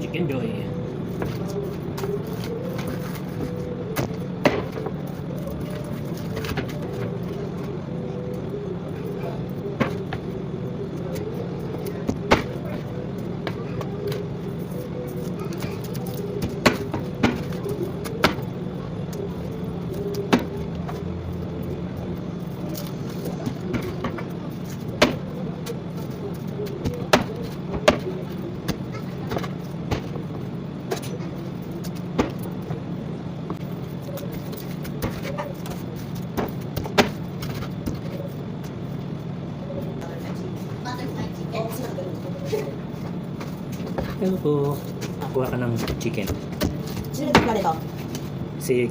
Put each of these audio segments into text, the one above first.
Chicken Joy. Hello po. Kuha ka ng chicken. Sino nagpapla nito? Si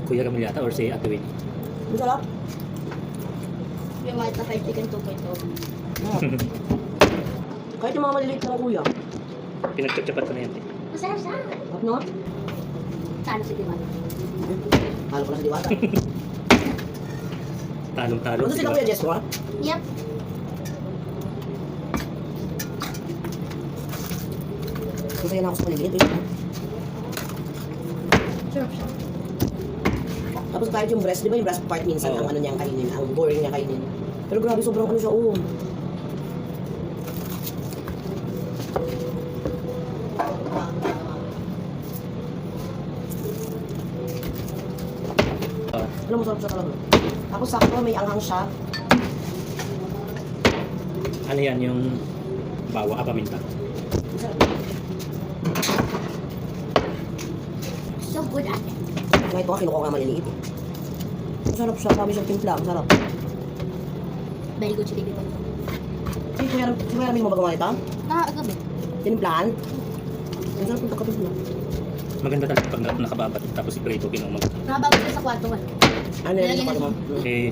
Kuya Ramil yata or si Ate Win? Ang sarap. Yung Malta Fried Chicken 2.0. Kahit yung mga maliliit na kuya. Pinagtsatsapat ko na yan. Masarap siya. Sarap no? Saan si Diwata? Halo ko na sa diwata. Talong-talong. Ano sila kuya Jess mo? Yep. Masaya na ako sa maliliit. Sarap siya. Tapos kahit yung breast, di ba yung breast part minsan, Oo. ang ano niyang kainin, ang boring niya kainin. Pero grabe, sobrang ano siya, oh. Ah, Alam mo, sarap siya talaga. Tapos sakto, may anghang siya. ano yan yung bawa paminta? Ang sarap. So good at it. Kahit ito nga, kinukuha nga maliliit. Ang sarap siya, kami siyang timpla, ang sarap. Very good si Baby Boy. Si Kuya Ramil mo ba gumawa nito? Nakakagabi. Tinimplahan? Ang sarap yung pagkatimpla. Maganda talaga pag nakababat tapos i-prito kinumag. Nakabago siya sa kwarto kan. Ano yun, Nilagyan kapag mo? Eh,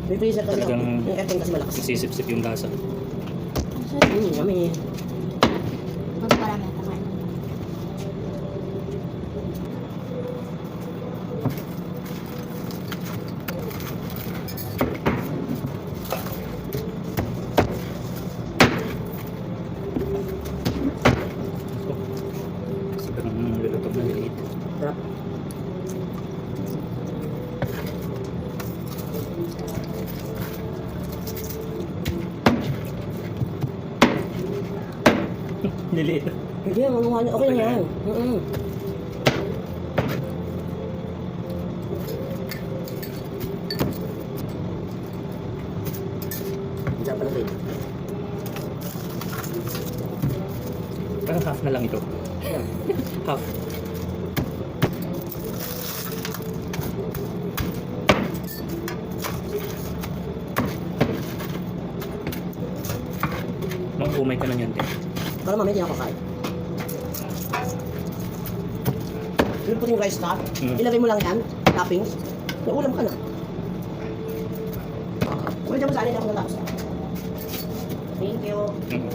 May freezer kasi ako. Talagang- Yung aircon kasi malakas. sisip-sip yung lasa. Yummy. Magparami ang taman. Sobrang lulutog na liit. Sarap. Liliit. Hindi, manuha niya. Okay na yan. Sarap pala ito. Parang half na lang ito. Half. Mag-umay ka na yan din. Para mamaya hindi ako kakain. Yung puting rice cup, ilagay mo lang yan, toppings, may ulam ka na. Pwede mo sa alin ako natapos. Thank you. Mm.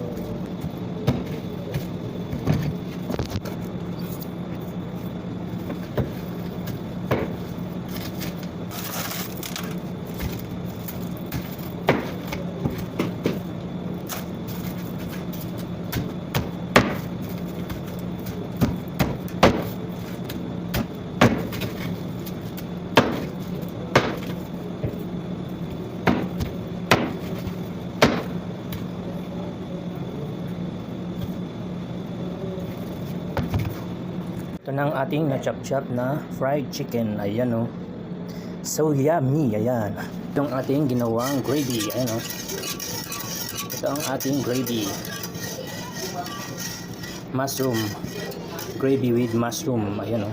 Ito na ang ating na-chop-chop na fried chicken. Ayan o. So yummy. Ayan. Ito ang ating ginawang gravy. Ayan o. Ito ang ating gravy. Mushroom. Gravy with mushroom. Ayan o.